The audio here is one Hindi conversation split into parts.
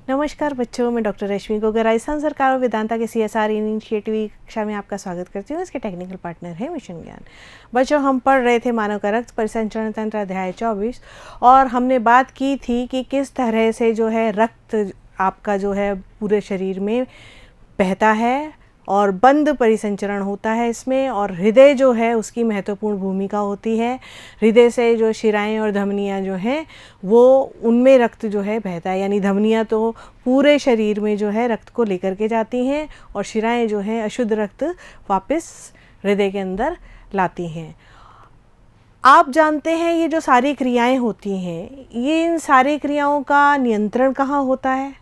नमस्कार बच्चों, मैं डॉक्टर रश्मि गोगर राजस्थान सरकार और वेदांता के CSR इनिशिएटिव कक्षा में आपका स्वागत करती हूँ। इसके टेक्निकल पार्टनर है मिशन ज्ञान। बच्चों, हम पढ़ रहे थे मानव का रक्त परिसंचरण तंत्र अध्याय 24 और हमने बात की थी कि किस तरह से जो है रक्त आपका जो है पूरे शरीर में बहता है और बंद परिसंचरण होता है इसमें, और हृदय जो है उसकी महत्वपूर्ण भूमिका होती है। हृदय से जो शिराएं और धमनियां जो हैं वो उनमें रक्त जो है बहता है, यानी धमनियां तो पूरे शरीर में जो है रक्त को लेकर के जाती हैं और शिराएं जो है अशुद्ध रक्त वापस हृदय के अंदर लाती हैं। आप जानते हैं ये जो सारी क्रियाएं होती हैं, ये इन सारी क्रियाओं का नियंत्रण कहाँ होता है?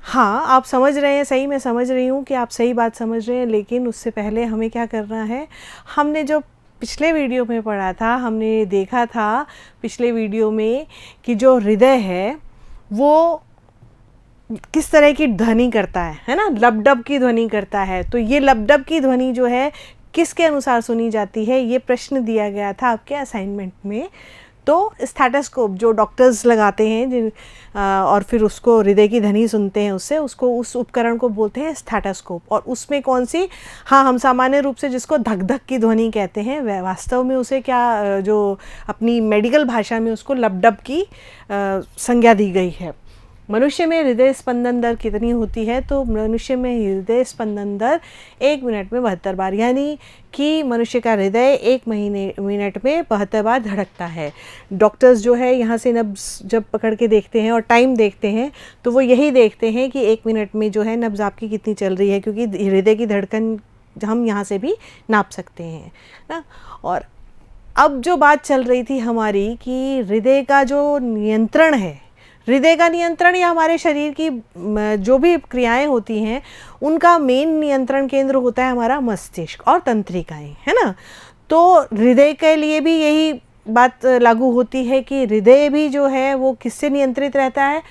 हाँ, आप समझ रहे हैं, सही मैं समझ रही हूँ कि आप सही बात समझ रहे हैं, लेकिन उससे पहले हमें क्या करना है। हमने जो पिछले वीडियो में पढ़ा था, हमने देखा था पिछले वीडियो में कि जो हृदय है वो किस तरह की ध्वनि करता है ना, लबडब की ध्वनि करता है। तो ये लबडब की ध्वनि जो है किसके अनुसार सुनी जाती है, ये प्रश्न दिया गया था आपके असाइनमेंट में। तो स्टेथोस्कोप जो डॉक्टर्स लगाते हैं और फिर उसको हृदय की ध्वनि सुनते हैं, उससे उसको उस उपकरण को बोलते हैं स्टेथोस्कोप। और उसमें कौन सी, हाँ, हम सामान्य रूप से जिसको धक धक की ध्वनि कहते हैं, वह वास्तव में उसे क्या, जो अपनी मेडिकल भाषा में उसको लबडब की संज्ञा दी गई है। मनुष्य में हृदय स्पंदन दर कितनी होती है? तो मनुष्य में हृदय स्पंदन दर 1 मिनट में 72 बार, यानी कि मनुष्य का हृदय 1 मिनट में 72 बार धड़कता है। डॉक्टर्स जो है यहाँ से नब्ज़ जब पकड़ के देखते हैं और टाइम देखते हैं तो वो यही देखते हैं कि 1 मिनट में जो है नब्ज़ आपकी कितनी चल रही है, क्योंकि हृदय की धड़कन हम यहाँ से भी नाप सकते हैं ना। और अब जो बात चल रही थी हमारी कि हृदय का जो नियंत्रण है, हृदय का नियंत्रण या हमारे शरीर की जो भी क्रियाएं होती हैं उनका मेन नियंत्रण केंद्र होता है हमारा मस्तिष्क और तंत्रिकाएं, है ना। तो हृदय के लिए भी यही बात लागू होती है कि हृदय भी जो है वो किससे नियंत्रित रहता है?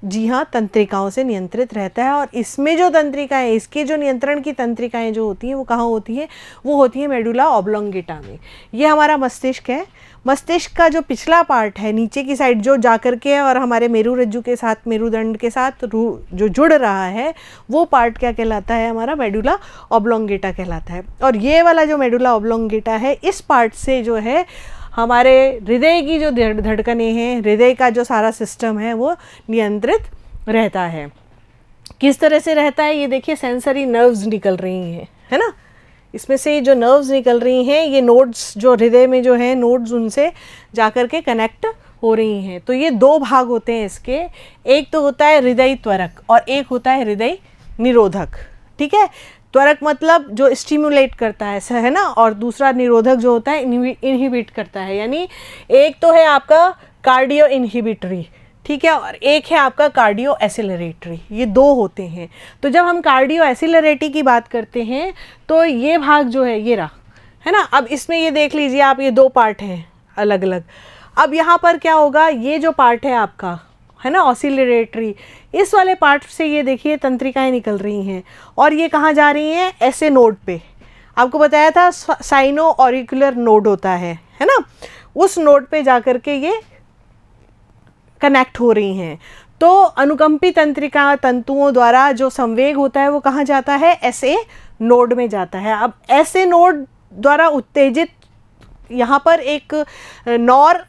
जी हाँ, तंत्रिकाओं से नियंत्रित रहता है। और इसमें जो तंत्रिकाएं, इसके जो नियंत्रण की तंत्रिकाएं जो होती हैं वो कहाँ होती हैं? वो होती है मेडुला ऑब्लोंगेटा में। ये हमारा मस्तिष्क है। मस्तिष्क का जो पिछला पार्ट है नीचे की साइड जो जा कर के और हमारे मेरुरज्जु के साथ, मेरुदंड के साथ जो जुड़ रहा है, वो पार्ट क्या कहलाता है? हमारा मेडुला ऑब्लोंगेटा कहलाता है। और ये वाला जो मेडुला ऑब्लोंगेटा है, इस पार्ट से जो है हमारे हृदय की जो धड़कनें हैं, हृदय का जो सारा सिस्टम है वो नियंत्रित रहता है। किस तरह से रहता है? ये देखिए, सेंसरी नर्व्स निकल रही हैं, है ना। इसमें से जो नर्व्स निकल रही हैं, ये नोड्स जो हृदय में जो है नोड्स, उनसे जाकर के कनेक्ट हो रही हैं। तो ये 2 भाग होते हैं इसके। एक तो होता है हृदय त्वरक और एक होता है हृदय निरोधक। ठीक है, त्वरक मतलब जो स्टिमुलेट करता है ना, और दूसरा निरोधक जो होता है इनहिबिट करता है। यानी एक तो है आपका कार्डियो इनहिबिटरी, ठीक है, और एक है आपका कार्डियो एसिलरेटरी। ये 2 होते हैं। तो जब हम कार्डियो एसिलरेटरी की बात करते हैं तो ये भाग जो है ये रहा, है ना। अब इसमें ये देख लीजिए आप, ये 2 पार्ट हैं अलग अलग। अब यहाँ पर क्या होगा, ये जो पार्ट है आपका, है ना, ऑसिलरेटरी, इस वाले पार्ट से ये देखिए तंत्रिकाएं निकल रही हैं और ये कहाँ जा रही हैं? ऐसे नोड पे। आपको बताया था साइनो ऑरिकुलर नोड होता है ना, उस नोड पे जाकर के ये कनेक्ट हो रही हैं। तो अनुकंपी तंत्रिका तंतुओं द्वारा जो संवेग होता है वो कहाँ जाता है? ऐसे नोड में जाता है। अब ऐसे नोड द्वारा उत्तेजित यहाँ पर एक नॉर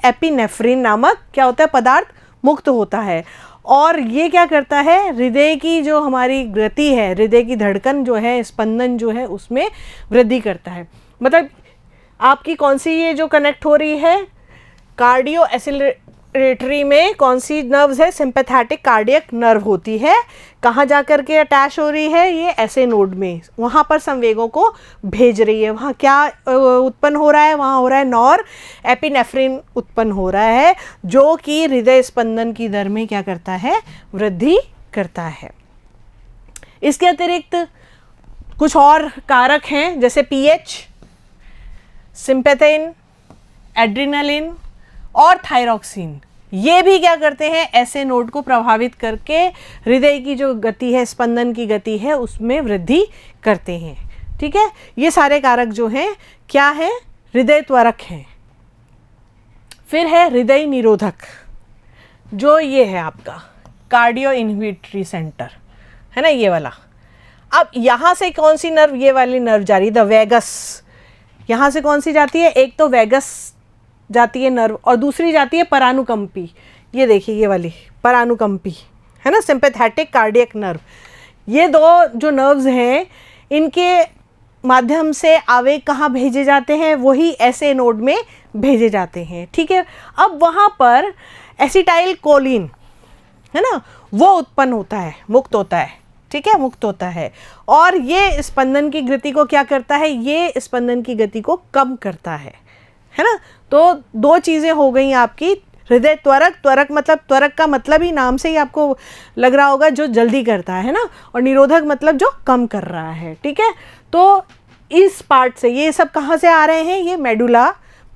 एपिनेफ्रिन नामक क्या होता है? पदार्थ मुक्त होता है। और ये क्या करता है? हृदय की जो हमारी गति है, हृदय की धड़कन जो है, स्पंदन जो है, उसमें वृद्धि करता है। मतलब आपकी कौन सी ये जो कनेक्ट हो रही है कार्डियो एसिलरेटरी में, कौन सी नर्व्स है? सिंपैथेटिक कार्डियक नर्व होती है। कहाँ जा कर के अटैच हो रही है? ये ऐसे नोड में, वहाँ पर संवेगों को भेज रही है। वहाँ क्या उत्पन्न हो रहा है? वहाँ हो रहा है नॉर एपिनेफ्रिन उत्पन्न हो रहा है, जो कि हृदय स्पंदन की दर में क्या करता है? वृद्धि करता है। इसके अतिरिक्त कुछ और कारक हैं, जैसे पीएच, सिंपैथिन, एड्रिनलिन और थायरॉक्सिन। ये भी क्या करते हैं? ऐसे नोड को प्रभावित करके हृदय की जो गति है, स्पंदन की गति है, उसमें वृद्धि करते हैं। ठीक है, ये सारे कारक जो हैं क्या है? हृदय त्वरक हैं। फिर है हृदय निरोधक, जो ये है आपका कार्डियो इनहिबिटरी सेंटर, है ना, ये वाला। अब यहाँ से कौन सी नर्व, ये वाली नर्व जा रही है द वेगस। यहाँ से कौन सी जाती है, एक तो वेगस जाती है नर्व और दूसरी जाती है परानुकंपी। ये देखिए ये वाली परानुकंपी, है ना, सिंपैथेटिक कार्डियक नर्व। ये दो जो नर्व्स हैं इनके माध्यम से आवेग कहाँ भेजे जाते हैं, वही ऐसे नोड में भेजे जाते हैं, ठीक है। अब वहाँ पर एसिटाइल कोलिन, है ना, वो उत्पन्न होता है, मुक्त होता है, ठीक है, मुक्त होता है। और ये स्पंदन की गति को क्या करता है, ये स्पंदन की गति को कम करता है ना। तो दो चीज़ें हो गई आपकी, हृदय त्वरक, त्वरक मतलब, त्वरक का मतलब ही नाम से ही आपको लग रहा होगा जो जल्दी करता है ना, और निरोधक मतलब जो कम कर रहा है, ठीक है। तो इस पार्ट से ये सब कहाँ से आ रहे हैं, ये मेडुला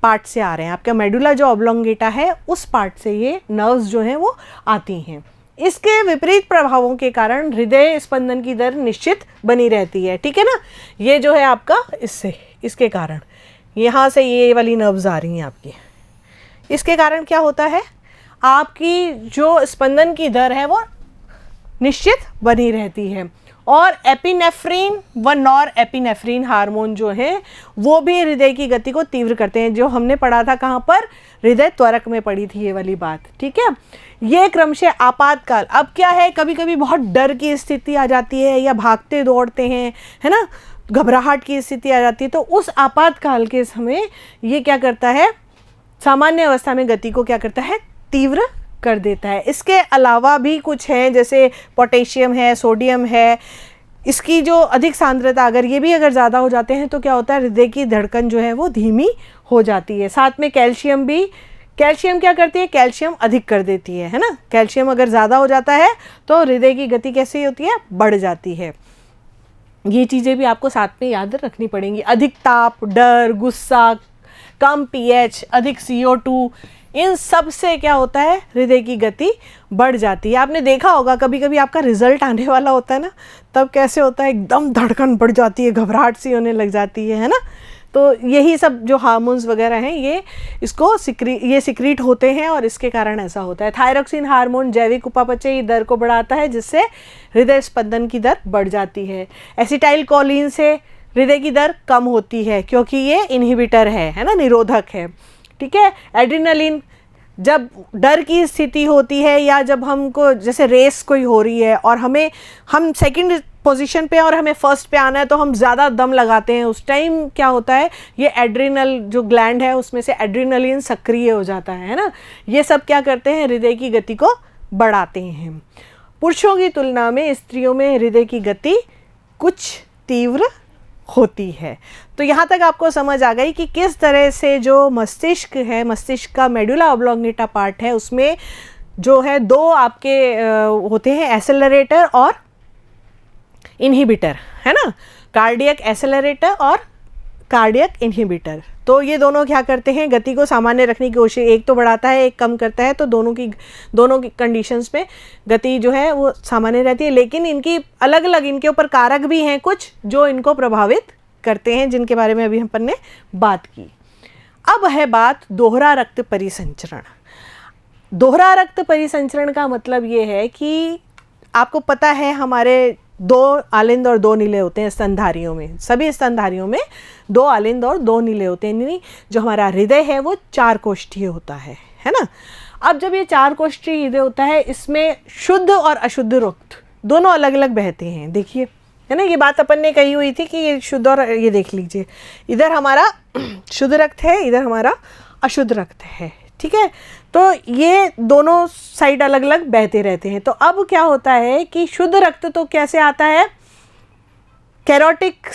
पार्ट से आ रहे हैं। आपका मेडुला जो ऑब्लोंगेटा है उस पार्ट से ये नर्व्स जो हैं वो आती हैं। इसके विपरीत प्रभावों के कारण हृदय स्पंदन की दर निश्चित बनी रहती है, ठीक है ना। ये जो है आपका इससे, इसके कारण यहाँ से ये वाली नर्व्स आ रही हैं आपकी, इसके कारण क्या होता है, आपकी जो स्पंदन की दर है वो निश्चित बनी रहती है। और एपिनेफ्रीन व नॉर एपिनेफ्रीन हार्मोन जो है वो भी हृदय की गति को तीव्र करते हैं, जो हमने पढ़ा था कहाँ पर, हृदय त्वरक में पढ़ी थी ये वाली बात, ठीक है। ये क्रमशः आपातकाल, अब क्या है, कभी कभी बहुत डर की स्थिति आ जाती है या भागते दौड़ते हैं, है ना, घबराहट की स्थिति आ जाती है, तो उस आपातकाल के समय ये क्या करता है, सामान्य अवस्था में गति को क्या करता है, तीव्र कर देता है। इसके अलावा भी कुछ है, जैसे पोटेशियम है, सोडियम है, इसकी जो अधिक सांद्रता अगर ये भी अगर ज़्यादा हो जाते हैं तो क्या होता है, हृदय की धड़कन जो है वो धीमी हो जाती है। साथ में कैल्शियम भी, कैल्शियम क्या करती है, कैल्शियम अधिक कर देती है ना। कैल्शियम अगर ज़्यादा हो जाता है तो हृदय की गति कैसी होती है, बढ़ जाती है। ये चीज़ें भी आपको साथ में याद रखनी पड़ेंगी। अधिक ताप, डर, गुस्सा, कम पीएच, अधिक CO2, इन सब से क्या होता है, हृदय की गति बढ़ जाती है। आपने देखा होगा कभी कभी आपका रिजल्ट आने वाला होता है ना, तब कैसे होता है, एकदम धड़कन बढ़ जाती है, घबराहट सी होने लग जाती है ना। तो यही सब जो हार्मोन्स वगैरह हैं ये इसको सिक्रीट होते हैं और इसके कारण ऐसा होता है। थायरोक्सिन हार्मोन जैविक उपापचयी दर को बढ़ाता है, जिससे हृदय स्पंदन की दर बढ़ जाती है। एसिटाइल कोलिन से हृदय की दर कम होती है क्योंकि ये इनहिबिटर है ना, निरोधक है, ठीक है। एड्रेनलिन, जब डर की स्थिति होती है या जब हमको जैसे रेस कोई हो रही है और हम सेकंड पोजीशन पे और हमें फर्स्ट पे आना है तो हम ज़्यादा दम लगाते हैं, उस टाइम क्या होता है, ये एड्रेनल जो ग्लैंड है उसमें से एड्रेनलिन सक्रिय हो जाता है ना। ये सब क्या करते हैं, हृदय की गति को बढ़ाते हैं। पुरुषों की तुलना में स्त्रियों में हृदय की गति कुछ तीव्र होती है। तो यहाँ तक आपको समझ आ गई कि किस तरह से जो मस्तिष्क है, मस्तिष्क का मेडुला ऑब्लोंगेटा पार्ट है, उसमें जो है दो आपके होते हैं, एसेलरेटर और इनहिबिटर, है ना, कार्डियक एसेलरेटर और कार्डियक इनहिबिटर। तो ये दोनों क्या करते हैं, गति को सामान्य रखने की कोशिश, एक तो बढ़ाता है एक कम करता है, तो दोनों की कंडीशंस में गति जो है वो सामान्य रहती है। लेकिन इनकी अलग अलग, इनके ऊपर कारक भी हैं कुछ जो इनको प्रभावित करते हैं, जिनके बारे में अभी अपन ने बात की। अब है बात दोहरा रक्त परिसंचरण। दोहरा रक्त परिसंचरण का मतलब ये है कि आपको पता है हमारे 2 आलिंद और 2 नीले होते हैं स्तनधारियों में, सभी स्तनधारियों में 2 आलिंद और 2 नीले होते हैं। यानी जो हमारा हृदय है वो 4 कोष्ठीय होता है ना। अब जब ये 4 कोष्ठीय हृदय होता है, इसमें शुद्ध और अशुद्ध रक्त दोनों अलग अलग बहते हैं, देखिए, है ना। ये बात अपन ने कही हुई थी कि ये शुद्ध और, ये देख लीजिए, इधर हमारा शुद्ध रक्त है, इधर हमारा अशुद्ध रक्त है, ठीक है। तो ये दोनों साइड अलग अलग बहते रहते हैं। तो अब क्या होता है कि शुद्ध रक्त तो कैसे आता है, कैरोटिक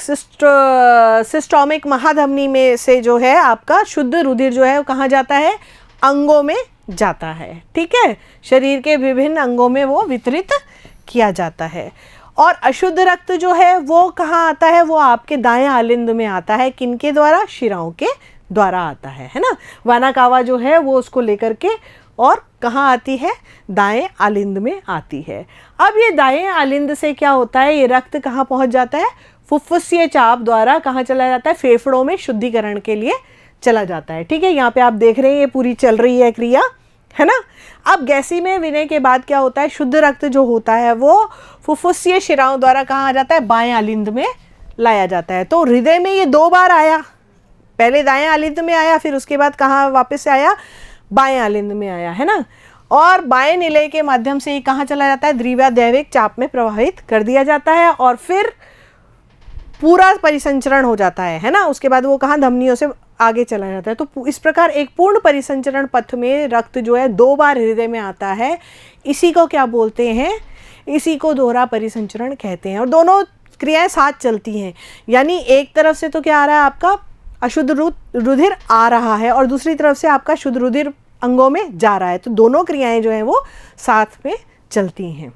सिस्टोमिक महाधमनी में से जो है आपका शुद्ध रुधिर जो है वो कहाँ जाता है, अंगों में जाता है, ठीक है। शरीर के विभिन्न अंगों में वो वितरित किया जाता है। और अशुद्ध रक्त जो है वो कहाँ आता है, वो आपके दाएं आलिंद में आता है, किनके द्वारा, शिराओं के द्वारा आता है ना। वानाकावा जो है वो उसको लेकर के और कहाँ आती है, दाएं आलिंद में आती है। अब ये दाएं आलिंद से क्या होता है, ये रक्त कहाँ पहुँच जाता है, फुफ्फुसीय चाप द्वारा कहाँ चला जाता है, फेफड़ों में शुद्धिकरण के लिए चला जाता है। ठीक है, यहाँ पे आप देख रहे हैं ये पूरी चल रही है क्रिया, है ना। अब गैसीमय विनय के बाद क्या होता है, शुद्ध रक्त जो होता है वो फुफ्फुसीय शिराओं द्वारा कहाँ आ जाता है, बाएं आलिंद में लाया जाता है। तो हृदय में ये 2 बार आया, पहले दाएं आलिंद में आया, फिर उसके बाद कहाँ वापस से आया, बाएं आलिंद में आया, है ना। और बाएं निलय के माध्यम से ये कहाँ चला जाता है, द्विवादैविक चाप में प्रवाहित कर दिया जाता है और फिर पूरा परिसंचरण हो जाता है ना। उसके बाद वो कहाँ, धमनियों से आगे चला जाता है। तो इस प्रकार एक पूर्ण परिसंचरण पथ में रक्त जो है 2 बार हृदय में आता है। इसी को क्या बोलते हैं, इसी को दोहरा परिसंचरण कहते हैं। और दोनों क्रियाएं साथ चलती हैं, यानी एक तरफ से तो क्या आ रहा है, आपका अशुद्ध रुधिर आ रहा है और दूसरी तरफ से आपका शुद्ध रुधिर अंगों में जा रहा है। तो दोनों क्रियाएं जो हैं वो साथ में चलती हैं।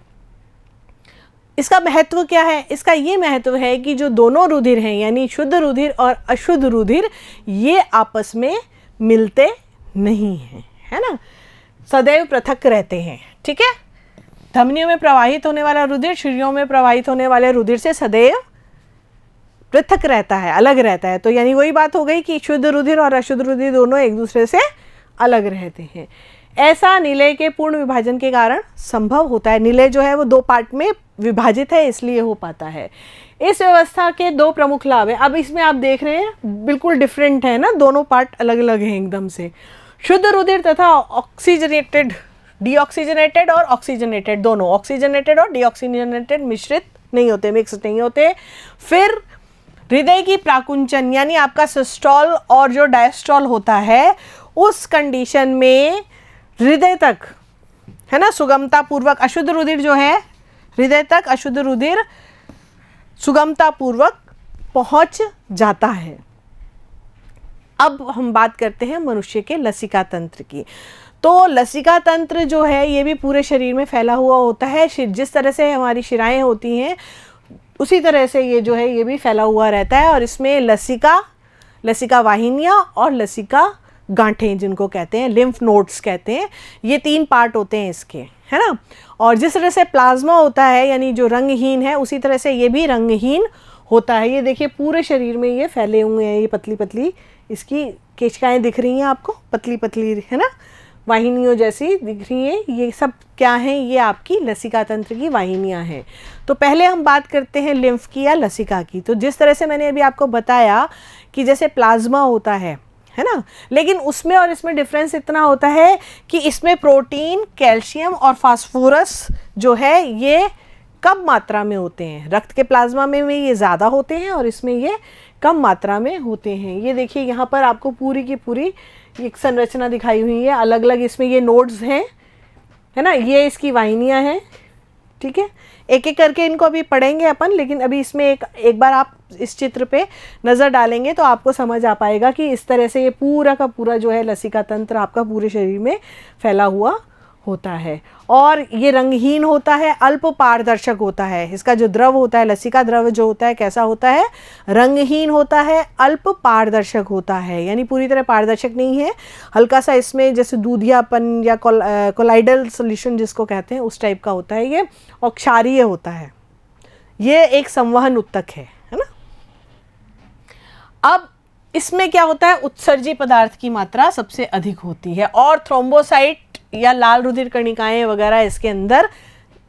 इसका महत्व क्या है, इसका ये महत्व है कि जो दोनों रुधिर हैं, यानी शुद्ध रुधिर और अशुद्ध रुधिर, ये आपस में मिलते नहीं हैं, है ना, सदैव पृथक रहते हैं। ठीक है, धमनियों में प्रवाहित होने वाला रुधिर शरीरों में प्रवाहित होने वाले रुधिर से सदैव पृथक रहता है, अलग रहता है। तो यानी वही बात हो गई कि शुद्ध रुधिर और अशुद्ध रुधिर दोनों एक दूसरे से अलग रहते हैं। ऐसा निलय के पूर्ण विभाजन के कारण संभव होता है। निलय जो है वो 2 पार्ट में विभाजित है, इसलिए हो पाता है। इस व्यवस्था के 2 प्रमुख लाभ हैं। अब इसमें आप देख रहे हैं बिल्कुल डिफरेंट है ना, दोनों पार्ट अलग अलग हैं एकदम से। शुद्ध रुधिर तथा ऑक्सीजनेटेड, डीऑक्सीजनेटेड और ऑक्सीजनेटेड, दोनों ऑक्सीजनेटेड और डीऑक्सीजनेटेड मिश्रित नहीं होते, मिक्स नहीं होते। फिर हृदय की प्राकुंचन यानी आपका सिस्टोल और जो डायस्टोल होता है, उस कंडीशन में हृदय तक, है ना, सुगमता पूर्वक अशुद्ध रुधिर जो है हृदय तक अशुद्ध रुधिर सुगमता पूर्वक पहुंच जाता है। अब हम बात करते हैं मनुष्य के लसिका तंत्र की। तो लसिका तंत्र जो है ये भी पूरे शरीर में फैला हुआ होता है। जिस तरह से हमारी शिराएं होती हैं उसी तरह से ये जो है ये भी फैला हुआ रहता है। और इसमें लसिका वाहिनियाँ और लसिका गांठें जिनको कहते हैं, लिम्फ नोड्स कहते हैं, ये 3 पार्ट होते हैं इसके, है ना। और जिस तरह से प्लाज्मा होता है यानी जो रंगहीन है, उसी तरह से ये भी रंगहीन होता है। ये देखिए पूरे शरीर में ये फैले हुए हैं, ये पतली पतली इसकी केशिकाएं दिख रही हैं आपको, पतली पतली, है ना, वाहिनियों जैसी दिख रही है। ये सब क्या हैं, ये आपकी लसिका तंत्र की वाहिनियाँ हैं। तो पहले हम बात करते हैं लिम्फ की या लसिका की। तो जिस तरह से मैंने अभी आपको बताया कि जैसे प्लाज्मा होता है ना, लेकिन उसमें और इसमें डिफरेंस इतना होता है कि इसमें प्रोटीन, कैल्शियम और फास्फोरस जो है ये कम मात्रा में होते हैं। रक्त के प्लाज्मा में ये ज़्यादा होते हैं और इसमें ये कम मात्रा में होते हैं। ये देखिए यहाँ पर आपको पूरी की पूरी एक संरचना दिखाई हुई है, अलग अलग इसमें ये नोड्स हैं, है ना, ये इसकी वाहिनियाँ हैं। ठीक है, एक एक करके इनको अभी पढ़ेंगे अपन, लेकिन अभी इसमें एक बार आप इस चित्र पे नज़र डालेंगे तो आपको समझ आ पाएगा कि इस तरह से ये पूरा का पूरा जो है लसिका तंत्र आपका पूरे शरीर में फैला हुआ होता है। और ये रंगहीन होता है, अल्प पारदर्शक होता है। इसका जो द्रव होता है, लसिका द्रव जो होता है कैसा होता है, रंगहीन होता है, अल्प पारदर्शक होता है, यानी पूरी तरह पारदर्शक नहीं है, हल्का सा इसमें जैसे दूधियापन या कोलाइडल सॉल्यूशन जिसको कहते हैं उस टाइप का होता है ये, और क्षारीय होता है। ये एक संवहन उत्तक है ना। अब इसमें क्या होता है, उत्सर्जी पदार्थ की मात्रा सबसे अधिक होती है और थ्रोम्बोसाइट या लाल रुधिर कणिकाएं वगैरह इसके अंदर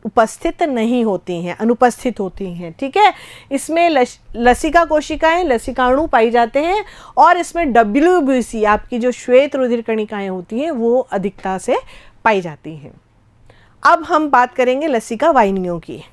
उपस्थित नहीं होती हैं, अनुपस्थित होती हैं। ठीक है, इसमें लसिका कोशिकाएं, लसिकाणु पाई जाते हैं और इसमें WBC आपकी जो श्वेत रुधिर कणिकाएं होती हैं वो अधिकता से पाई जाती हैं। अब हम बात करेंगे लसिका वाहिनियों की।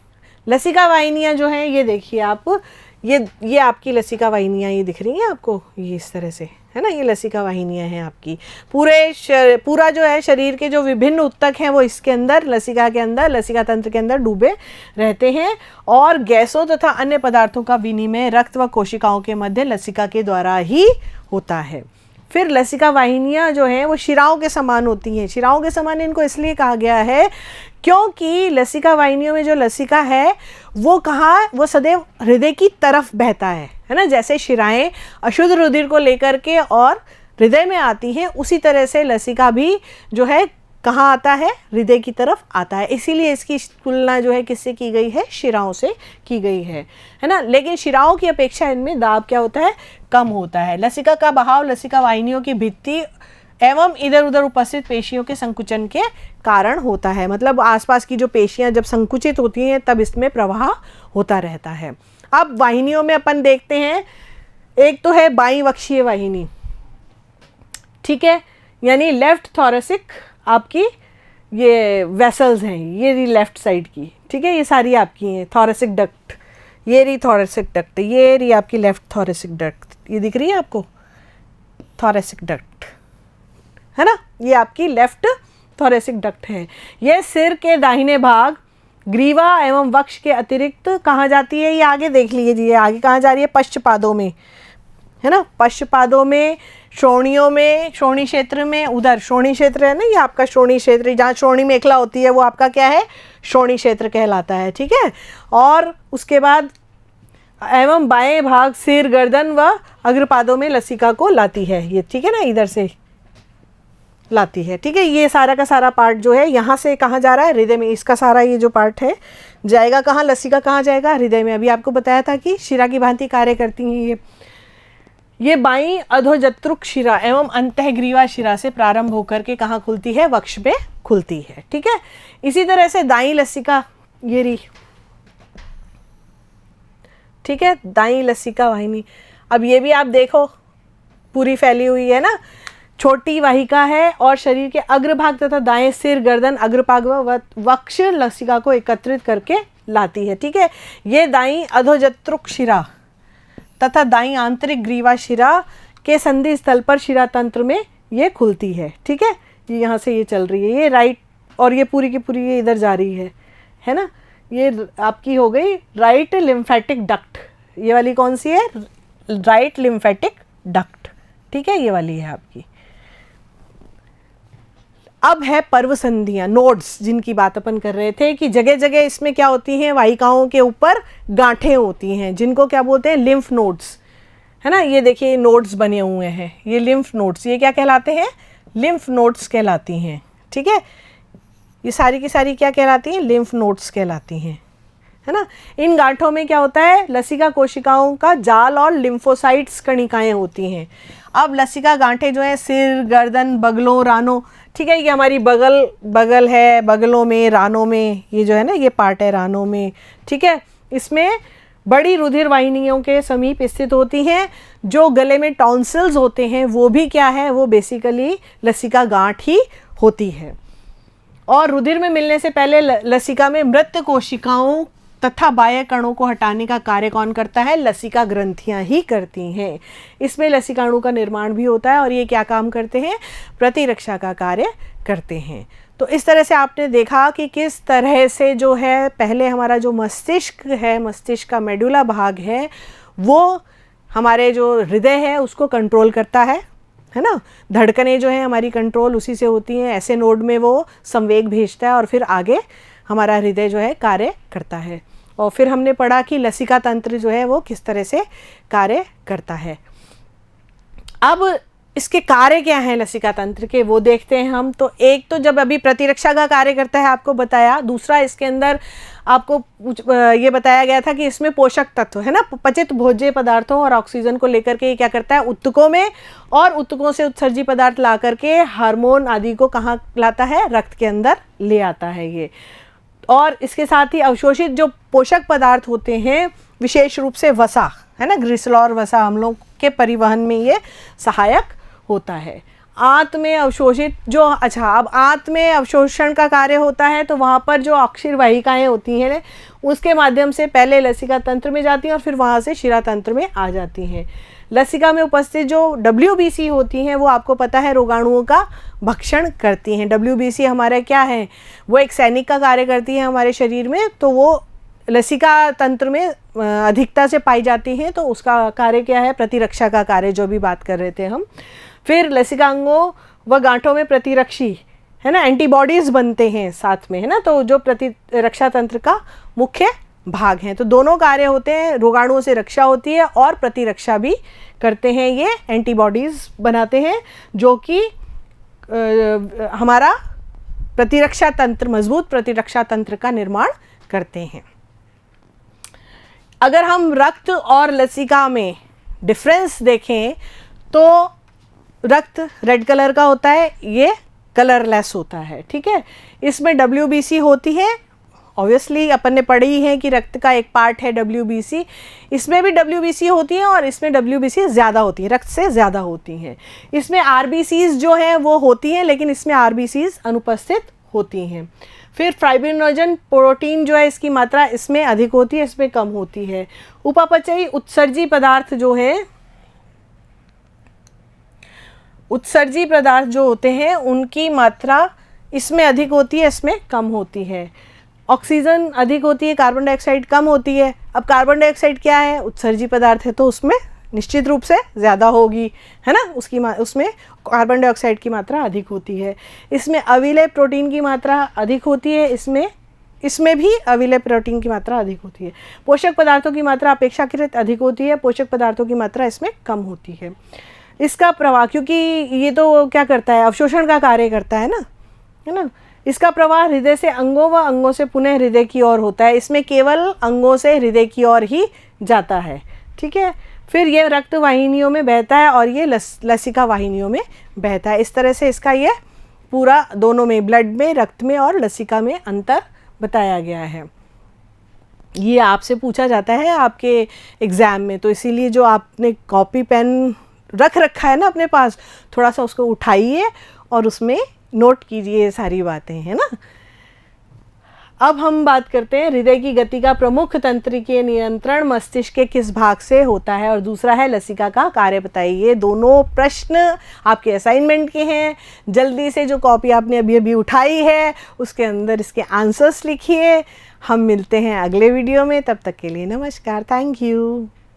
लसिका वाहिनियाँ जो हैं ये देखिए आप, ये आपकी लसिका वाहिनियाँ ये दिख रही हैं आपको, ये इस तरह से, है ना, ये लसिका वाहिनियाँ हैं आपकी। पूरा जो है शरीर के जो विभिन्न उत्तक हैं वो इसके अंदर, लसिका के अंदर, लसिका तंत्र के अंदर डूबे रहते हैं और गैसों तथा अन्य पदार्थों का विनिमय रक्त व कोशिकाओं के मध्य लसिका के द्वारा ही होता है। फिर लसिका वाहिनियाँ जो हैं वो शिराओं के समान होती हैं। शिराओं के समान इनको इसलिए कहा गया है क्योंकि लसिका वाहिनियों में जो लसिका है वो कहाँ, वो सदैव हृदय की तरफ बहता है ना। जैसे शिराएं अशुद्ध रुधिर को लेकर के और हृदय में आती हैं, उसी तरह से लसिका भी जो है कहाँ आता है, हृदय की तरफ आता है। इसीलिए इसकी तुलना जो है किससे की गई है, शिराओं से की गई है ना। लेकिन शिराओं की अपेक्षा इनमें दाब क्या होता है, कम होता है। लसिका का बहाव लसिका वाहिनियों की भित्ति एवं इधर उधर उपस्थित पेशियों के संकुचन के कारण होता है। मतलब आसपास की जो पेशियां जब संकुचित होती हैं तब इसमें प्रवाह होता रहता है। अब वाहिनियों में अपन देखते हैं, एक तो है बाईं वक्षीय वाहिनी, ठीक है, यानी लेफ्ट थोरेसिक आपकी ये वेसल्स हैं, ये रही लेफ्ट साइड की, ठीक है, ये सारी आपकी हैं थोरेसिक डक्ट, ये रही थोरेसिक डक्ट, ये रही आपकी लेफ्ट थोरेसिक डक्ट, ये दिख रही है आपको थोरेसिक डक्ट, है ना, ये आपकी लेफ्ट थोरेसिक डक्ट है। ये सिर के दाहिने भाग ग्रीवा एवं वक्ष के अतिरिक्त कहाँ जाती है, ये आगे देख लीजिए, आगे कहाँ जा रही है, पश्चपादों में, है ना, पश्चपादों में, श्रोणियों में, श्रोणी क्षेत्र में, उधर श्रोणी क्षेत्र है ना, ये आपका श्रोणी क्षेत्र, जहाँ श्रोणी मेखला होती है वो आपका क्या है, श्रोणी क्षेत्र कहलाता है, ठीक है। और उसके बाद एवं बाएं भाग सिर, गर्दन व अग्रपादों में लसिका को लाती है, ये ठीक है ना, इधर से लाती है, ठीक है। ये सारा का सारा पार्ट जो है यहाँ से कहाँ जा रहा है, हृदय में, इसका सारा ये जो पार्ट है जाएगा कहाँ, लसिका कहाँ जाएगा, हृदय में। अभी आपको बताया था कि शिरा की भांति कार्य करती हैं ये बाईं अधोजत्रुक शिरा एवं अंतःग्रीवा शिरा से प्रारंभ होकर के कहाँ खुलती है, वक्ष में खुलती है, ठीक है। इसी तरह से दाईं लसिका, ये रही, ठीक है, दाईं लसिका वाहिनी। अब ये भी आप देखो पूरी फैली हुई है ना, छोटी वाहिका है और शरीर के अग्रभाग तथा दाएं सिर, गर्दन, अग्रभाग व वक्ष लसिका को एकत्रित करके लाती है, ठीक है। ये दाईं अधोजत्रुक शिरा तथा दाईं आंतरिक ग्रीवा शिरा के संधि स्थल पर शिरा तंत्र में ये खुलती है, ठीक है। ये यहाँ से ये चल रही है, ये राइट, और ये पूरी की पूरी ये इधर जा रही है ना। ये आपकी हो गई राइट लिम्फेटिक डक्ट, ये वाली कौन सी है, राइट लिम्फेटिक डक्ट, ठीक है, ये वाली है आपकी। अब है पर्व संधियाँ, नोड्स, जिनकी बात अपन कर रहे थे कि जगह जगह इसमें क्या होती हैं, वाहिकाओं के ऊपर गांठें होती हैं, जिनको क्या बोलते हैं, लिम्फ नोड्स, है ना। ये देखिए नोड्स बने हुए हैं, ये लिम्फ नोड्स, ये क्या कहलाते हैं, लिम्फ नोड्स कहलाती हैं, ठीक है। ये सारी की सारी क्या कहलाती हैं, लिम्फ नोड्स कहलाती हैं, है ना। इन गांठों में क्या होता है, लसिका कोशिकाओं का जाल और लिम्फोसाइट्स कणिकाएं होती हैं। अब लसिका गांठें जो है सिर, गर्दन, बगलों, रानों, ठीक है, ये हमारी बगल है, बगलों में, रानों में, ये जो है ना ये पार्ट है रानों में, ठीक है। इसमें बड़ी रुधिर वाहिनियों के समीप स्थित होती हैं। जो गले में टॉन्सिल्स होते हैं वो भी क्या है, वो बेसिकली लसिका गांठ ही होती है। और रुधिर में मिलने से पहले लसिका में मृत कोशिकाओं तथा बाह्य कणों को हटाने का कार्य कौन करता है, लसिका ग्रंथियां ही करती हैं। इसमें लसिकाणु का निर्माण भी होता है और ये क्या काम करते हैं, प्रतिरक्षा का कार्य करते हैं। तो इस तरह से आपने देखा कि किस तरह से जो है पहले हमारा जो मस्तिष्क है, मस्तिष्क का मेडुला भाग है, वो हमारे जो हृदय है उसको कंट्रोल करता है ना। धड़कनें जो है हमारी कंट्रोल उसी से होती हैं, ऐसे नोड में वो संवेग भेजता है और फिर आगे हमारा हृदय जो है कार्य करता है। और फिर हमने पढ़ा कि लसिका तंत्र जो है वो किस तरह से कार्य करता है। अब इसके कार्य क्या हैं लसिका तंत्र के, वो देखते हैं हम। तो एक तो जब अभी प्रतिरक्षा का कार्य करता है आपको बताया, दूसरा इसके अंदर आपको ये बताया गया था कि इसमें पोषक तत्व है ना, पचित भोज्य पदार्थों और ऑक्सीजन को लेकर के ये क्या करता है, उत्तकों में, और उत्तकों से उत्सर्जी पदार्थ ला करके हार्मोन आदि को कहाँ लाता है, रक्त के अंदर ले आता है ये। और इसके साथ ही अवशोषित जो पोषक पदार्थ होते हैं, विशेष रूप से वसा है ना, ग्लिसरॉल और वसा अम्लों के परिवहन में ये सहायक होता है। आंत में अवशोषित जो, अच्छा अब आंत में अवशोषण का कार्य होता है तो वहाँ पर जो अक्षीर वाहिकाएँ होती हैं उसके माध्यम से पहले लसिका तंत्र में जाती हैं और फिर वहाँ से शिरा तंत्र में आ जाती हैं। लसिका में उपस्थित जो WBC होती हैं वो आपको पता है रोगाणुओं का भक्षण करती हैं। WBC हमारा क्या है, वो एक सैनिक का कार्य करती है हमारे शरीर में, तो वो लसिका तंत्र में अधिकता से पाई जाती हैं। तो उसका कार्य क्या है, प्रतिरक्षा का कार्य, जो भी बात कर रहे थे हम। फिर लसिकांगों व गांठों में प्रतिरक्षी है ना, एंटीबॉडीज़ बनते हैं साथ में, है ना, तो जो प्रतिरक्षा तंत्र का मुख्य भाग हैं। तो दोनों कार्य होते हैं, रोगाणुओं से रक्षा होती है और प्रतिरक्षा भी करते हैं, ये एंटीबॉडीज़ बनाते हैं जो कि हमारा प्रतिरक्षा तंत्र, मजबूत प्रतिरक्षा तंत्र का निर्माण करते हैं। अगर हम रक्त और लसिका में डिफरेंस देखें तो रक्त रेड कलर का होता है, ये कलरलेस होता है, ठीक है। इसमें WBC होती है, ऑब्वियसली अपन ने पढ़ी ही है कि रक्त का एक पार्ट है WBC, इसमें भी WBC होती है और इसमें WBC ज़्यादा होती है, रक्त से ज़्यादा होती हैं। इसमें RBCs जो हैं वो होती हैं, लेकिन इसमें RBCs अनुपस्थित होती हैं। फिर फाइब्रिनोजन प्रोटीन जो है इसकी मात्रा इसमें अधिक होती है, इसमें कम होती है। उपापचयी उत्सर्जी पदार्थ जो है, उत्सर्जी पदार्थ जो होते हैं उनकी मात्रा इसमें अधिक होती है, इसमें कम होती है। ऑक्सीजन अधिक होती है, कार्बन डाइऑक्साइड कम होती है। अब कार्बन डाइऑक्साइड क्या है, उत्सर्जी पदार्थ है, तो उसमें निश्चित रूप से ज़्यादा होगी, है ना, उसमें कार्बन डाइऑक्साइड की मात्रा अधिक होती है। इसमें अविलेय प्रोटीन की मात्रा अधिक होती है, इसमें भी अविलेय प्रोटीन की मात्रा अधिक होती है। पोषक पदार्थों की मात्रा अपेक्षाकृत अधिक होती है, पोषक पदार्थों की मात्रा इसमें कम होती है। इसका प्रवाह, क्योंकि ये तो क्या करता है, अवशोषण का कार्य करता है ना, इसका प्रवाह हृदय से अंगों व अंगों से पुनः हृदय की ओर होता है। इसमें केवल अंगों से हृदय की ओर ही जाता है, ठीक है। फिर ये रक्त वाहिनियों में बहता है और ये लसिका वाहिनियों में बहता है। इस तरह से इसका ये पूरा दोनों में, ब्लड में, रक्त में और लसिका में अंतर बताया गया है। ये आपसे पूछा जाता है आपके एग्ज़ाम में, तो इसीलिए जो आपने कॉपी पेन रख रखा है ना अपने पास, थोड़ा सा उसको उठाइए और उसमें नोट कीजिए सारी बातें, है ना। अब हम बात करते हैं हृदय की गति का प्रमुख तंत्रिकीय नियंत्रण मस्तिष्क के किस भाग से होता है, और दूसरा है लसिका का कार्य बताइए। दोनों प्रश्न आपके असाइनमेंट के हैं। जल्दी से जो कॉपी आपने अभी अभी उठाई है उसके अंदर इसके आंसर्स लिखिए। हम मिलते हैं अगले वीडियो में, तब तक के लिए नमस्कार, थैंक यू।